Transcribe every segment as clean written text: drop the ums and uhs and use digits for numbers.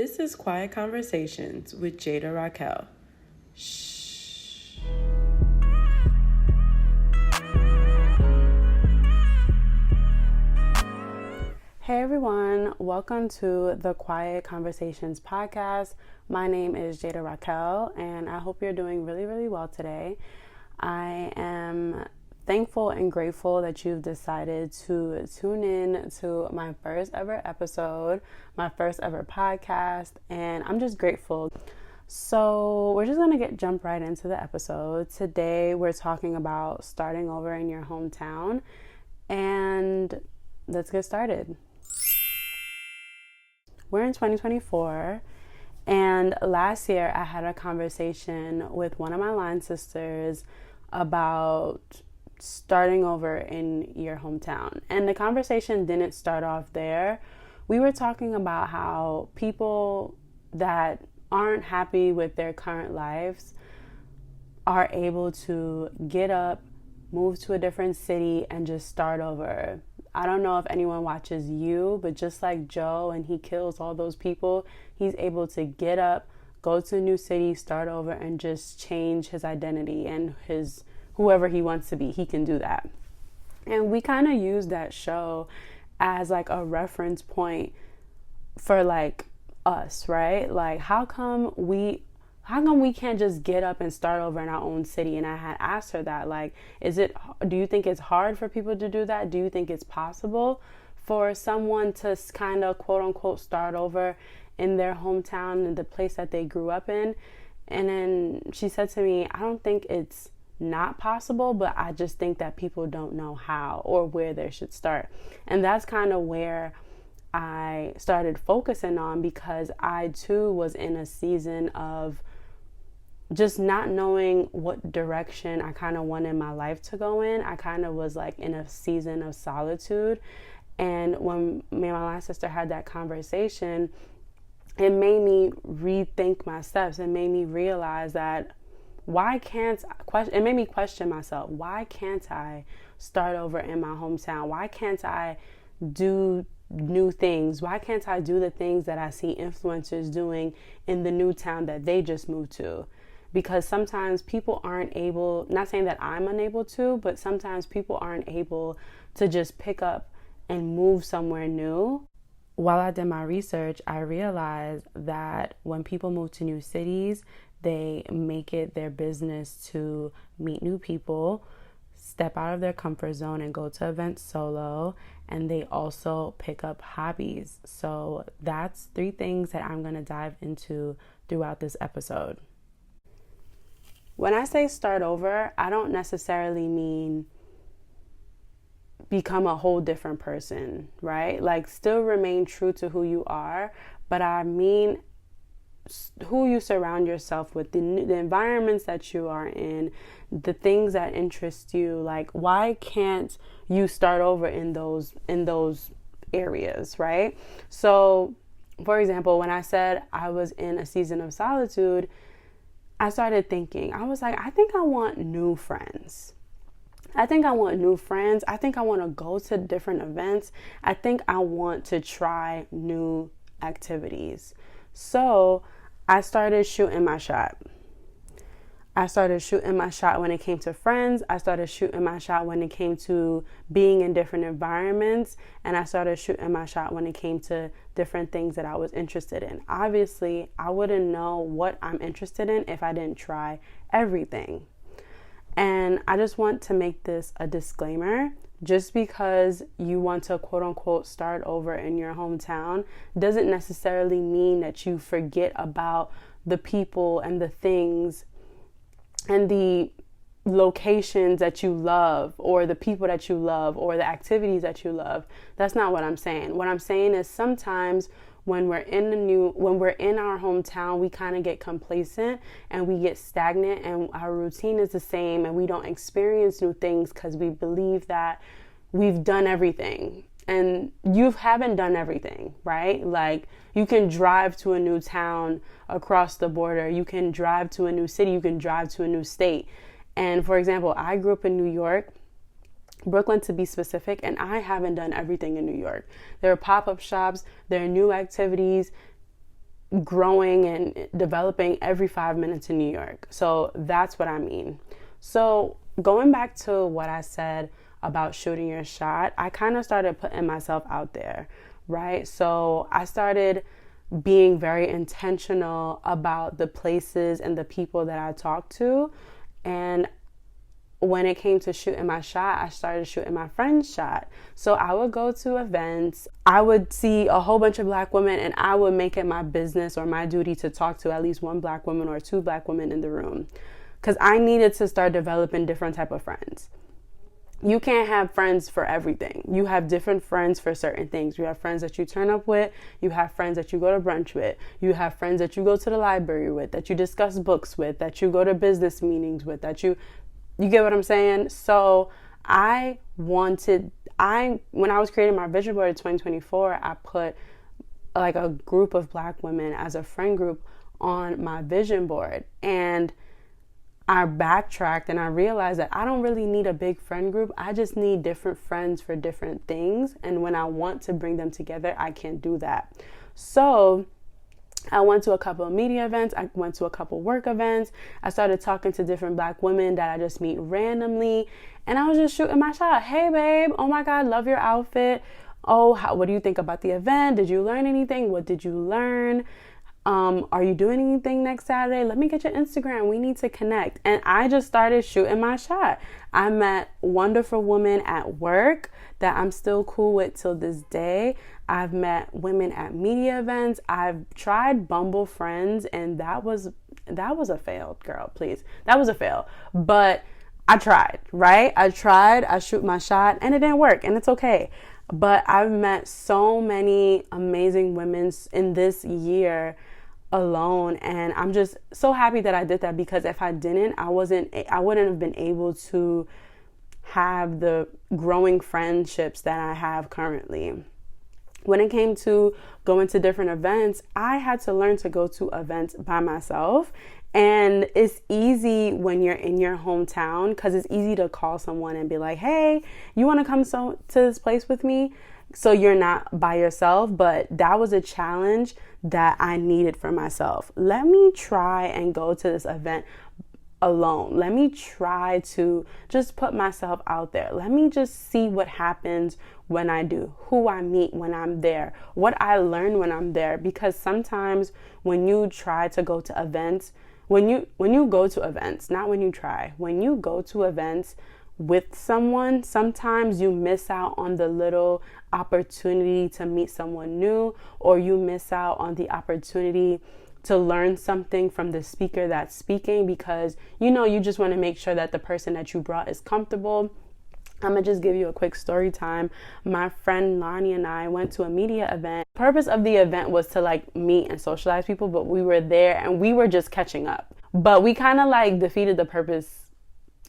This is Quiet Conversations with Jada Raquel. Shh. Hey everyone, welcome to the Quiet Conversations podcast. My name is Jada Raquel and I hope you're doing really, really well today. I am thankful and grateful that you've decided to tune in to my first ever episode, my first ever podcast, and I'm just grateful. So we're just going to jump right into the episode. Today we're talking about starting over in your hometown, and let's get started. We're in 2024, and last year I had a conversation with one of my line sisters about starting over in your hometown. And the conversation didn't start off there. We were talking about how people that aren't happy with their current lives are able to get up, move to a different city, and just start over. I don't know if anyone watches You, but just like Joe and he kills all those people, he's able to get up, go to a new city, start over, and just change his identity and his whoever he wants to be. He can do that. And we kind of use that show as like a reference point for like us, right? Like how come we can't just get up and start over in our own city? And I had asked her that, like, do you think it's hard for people to do that? Do you think it's possible for someone to kind of quote unquote start over in their hometown, in the place that they grew up in? And then she said to me, I don't think it's not possible, but I just think that people don't know how or where they should start. And that's kind of where I started focusing on, because I too was in a season of just not knowing what direction I kind of wanted my life to go in. I kind of was like in a season of solitude. And when me and my line sister had that conversation, it made me rethink my steps. It made me realize that it made me question myself. Why can't I start over in my hometown? Why can't I do new things? Why can't I do the things that I see influencers doing in the new town that they just moved to? Because sometimes people aren't able, not saying that I'm unable to, but sometimes people aren't able to just pick up and move somewhere new. While I did my research, I realized that when people move to new cities, they make it their business to meet new people, step out of their comfort zone and go to events solo, and they also pick up hobbies. So that's 3 things that I'm going to dive into throughout this episode. When I say start over, I don't necessarily mean become a whole different person, right? Like still remain true to who you are, but I mean who you surround yourself with, the environments that you are in, the things that interest you. Like, why can't you start over in those areas, right? So, for example, when I said I was in a season of solitude, I started thinking, I was like, I think I want new friends. I think I want to go to different events. I think I want to try new activities. So I started shooting my shot. I started shooting my shot when it came to friends. I started shooting my shot when it came to being in different environments. And I started shooting my shot when it came to different things that I was interested in. Obviously, I wouldn't know what I'm interested in if I didn't try everything. And I just want to make this a disclaimer. Just because you want to quote unquote start over in your hometown doesn't necessarily mean that you forget about the people and the things and the locations that you love, or the people that you love, or the activities that you love. That's not what I'm saying. What I'm saying is sometimes when we're in our hometown, we kind of get complacent and we get stagnant and our routine is the same and we don't experience new things because we believe that we've done everything. And you haven't done everything, right? Like, you can drive to a new town across the border. You can drive to a new city. You can drive to a new state. And for example, I grew up in New York. Brooklyn to be specific, and I haven't done everything in New York. There are pop-up shops, there are new activities. growing and developing every 5 minutes in New York. So that's what I mean. So going back to what I said about shooting your shot, I kind of started putting myself out there, right? So I started being very intentional about the places and the people that I talk to. And when it came to shooting my shot, I started shooting my friend's shot. So I would go to events, I would see a whole bunch of Black women, and I would make it my business or my duty to talk to at least one Black woman or two Black women in the room, because I needed to start developing different type of friends. You can't have friends for everything. You have different friends for certain things. You have friends that you turn up with. You have friends that you go to brunch with. You have friends that you go to the library with, that you discuss books with, that you go to business meetings with, that you get what I'm saying? So when I was creating my vision board in 2024, I put like a group of Black women as a friend group on my vision board. And I backtracked and I realized that I don't really need a big friend group. I just need different friends for different things. And when I want to bring them together, I can't do that. So I went to a couple of media events. I went to a couple work events. I started talking to different Black women that I just meet randomly. And I was just shooting my shot. Hey, babe. Oh, my God. Love your outfit. Oh, what do you think about the event? Did you learn anything? What did you learn? Are you doing anything next Saturday? Let me get your Instagram. We need to connect. And I just started shooting my shot. I met wonderful women at work that I'm still cool with till this day. I've met women at media events. I've tried Bumble Friends, and that was a fail, girl, please. That was a fail. But I tried, right? I shoot my shot, and it didn't work, and it's okay. But I've met so many amazing women in this year alone, and I'm just so happy that I did that, because if I didn't, I wouldn't have been able to have the growing friendships that I have currently. When it came to going to different events, I had to learn to go to events by myself. And it's easy when you're in your hometown, because it's easy to call someone and be like, hey, you want to come to this place with me? So you're not by yourself. But that was a challenge that I needed for myself. Let me try and go to this event alone. Let me try to just put myself out there. Let me just see what happens when I do, who I meet when I'm there, what I learn when I'm there. Because sometimes when you try to go to events, when you go to events, not when you try, when you go to events with someone, sometimes you miss out on the little opportunity to meet someone new, or you miss out on the opportunity to learn something from the speaker that's speaking, because you just want to make sure that the person that you brought is comfortable. I'm gonna just give you a quick story time. My friend Lonnie and I went to a media event. The purpose of the event was to meet and socialize people, but we were there and we were just catching up. But we kind of defeated the purpose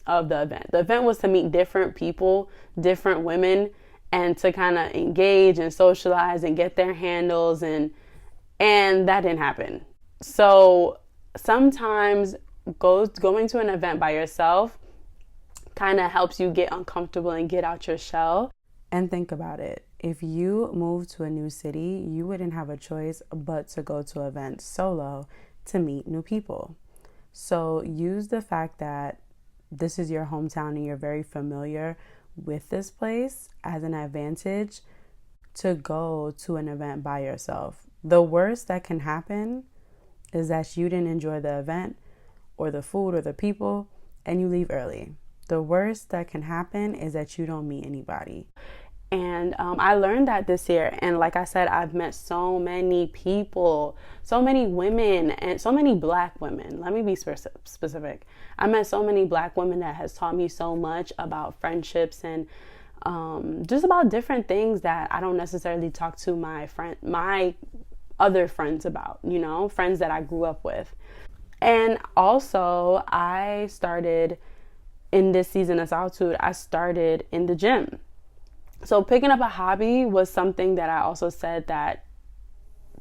of the event. The event was to meet different people, different women, and to kind of engage and socialize and get their handles, and that didn't happen. So sometimes going to an event by yourself kind of helps you get uncomfortable and get out your shell. And think about it. If you moved to a new city, you wouldn't have a choice but to go to events solo to meet new people. So use the fact that this is your hometown and you're very familiar with this place as an advantage to go to an event by yourself. The worst that can happen is that you didn't enjoy the event or the food or the people and you leave early. The worst that can happen is that you don't meet anybody. And I learned that this year. And like I said, I've met so many people, so many women, and so many Black women. Let me be specific. I met so many Black women that has taught me so much about friendships and just about different things that I don't necessarily talk to my other friends about, friends that I grew up with. And also I started in this season of solitude, I started in the gym. So picking up a hobby was something that I also said that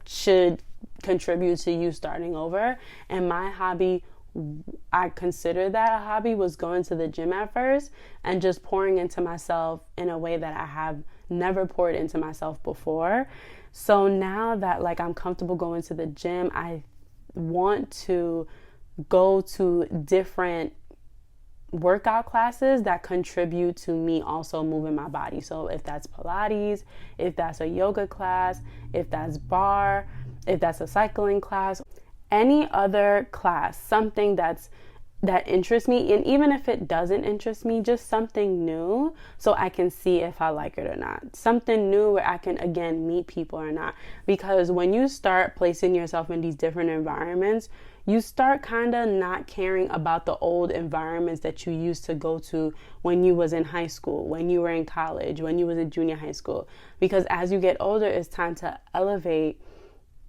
should contribute to you starting over. And my hobby, I consider that a hobby, was going to the gym at first and just pouring into myself in a way that I have never poured into myself before. So now that like I'm comfortable going to the gym, I want to go to different workout classes that contribute to me also moving my body. So if that's Pilates, if that's a yoga class, if that's bar, if that's a cycling class, any other class, something that interests me, and even if it doesn't interest me, just something new so I can see if I like it or not. Something new where I can again meet people or not. Because when you start placing yourself in these different environments, you start kind of not caring about the old environments that you used to go to when you was in high school, when you were in college, when you was in junior high school. Because as you get older, it's time to elevate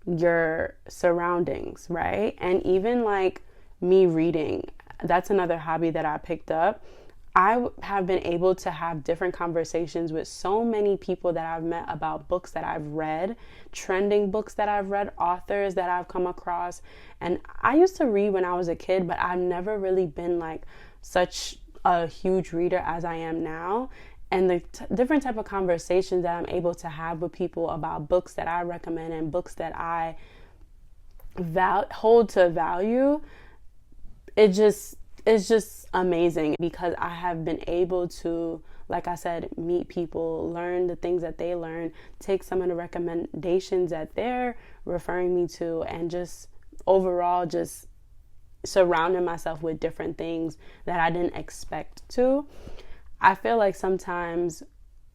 your surroundings, right? And even like me reading, that's another hobby that I picked up. I have been able to have different conversations with so many people that I've met about books that I've read, trending books that I've read, authors that I've come across. And I used to read when I was a kid, but I've never really been like such a huge reader as I am now. And the different type of conversations that I'm able to have with people about books that I recommend and books that I hold to value, it's just amazing because I have been able to, like I said, meet people, learn the things that they learn, take some of the recommendations that they're referring me to, and just overall just surrounding myself with different things that I didn't expect to. I feel like sometimes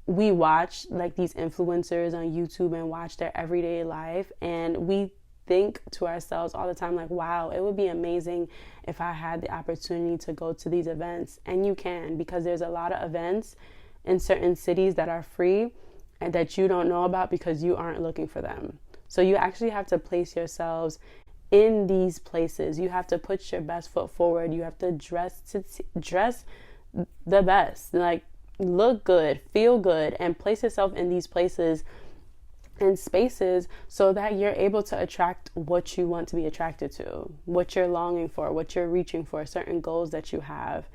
we watch like these influencers on YouTube and watch their everyday life, and we think to ourselves all the time like, wow, it would be amazing if I had the opportunity to go to these events. And you can, because there's a lot of events in certain cities that are free and that you don't know about because you aren't looking for them. So you actually have to place yourselves in these places. You have to put your best foot forward. You have to dress the best, like look good, feel good, and place yourself in these places and spaces so that you're able to attract what you want to be attracted to, what you're longing for, what you're reaching for, certain goals that you have.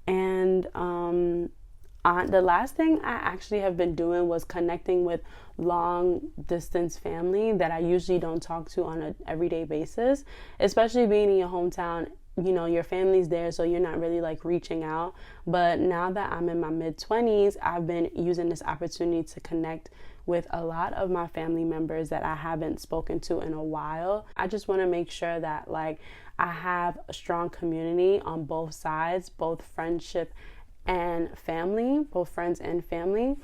And the last thing I actually have been doing was connecting with long distance family that I usually don't talk to on an everyday basis, especially being in your hometown. You know, your family's there, so you're not really like reaching out. But now that I'm in my mid-20s, I've been using this opportunity to connect with a lot of my family members that I haven't spoken to in a while. I just want to make sure that like I have a strong community on both sides, both friendship and family, both friends and family.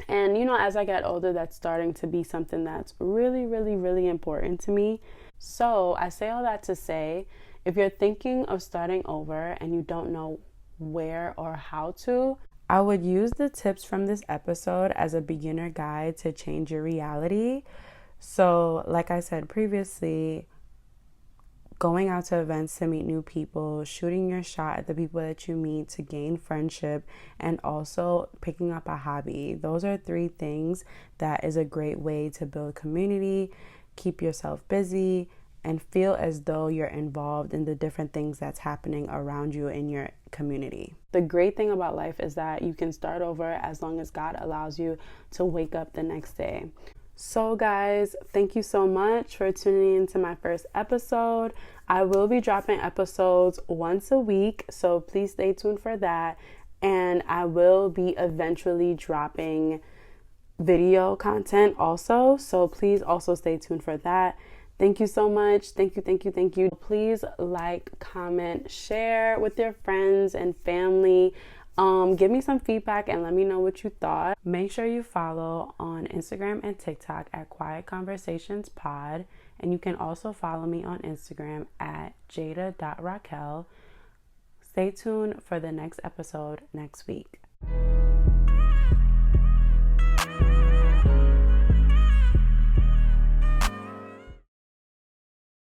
And you know, as I get older, that's starting to be something that's really, really, really important to me. So I say all that to say, if you're thinking of starting over and you don't know where or how to, I would use the tips from this episode as a beginner guide to change your reality. So, like I said previously, going out to events to meet new people, shooting your shot at the people that you meet to gain friendship, and also picking up a hobby. Those are 3 things that is a great way to build community, keep yourself busy, and feel as though you're involved in the different things that's happening around you in your community. The great thing about life is that you can start over as long as God allows you to wake up the next day. So guys, thank you so much for tuning into my first episode. I will be dropping episodes once a week, so please stay tuned for that. And I will be eventually dropping video content also, so please also stay tuned for that. Thank you so much. Thank you. Please like, comment, share with your friends and family. Give me some feedback and let me know what you thought. Make sure you follow on Instagram and TikTok at Quiet Conversations Pod. And you can also follow me on Instagram at jada.raquel. Stay tuned for the next episode next week.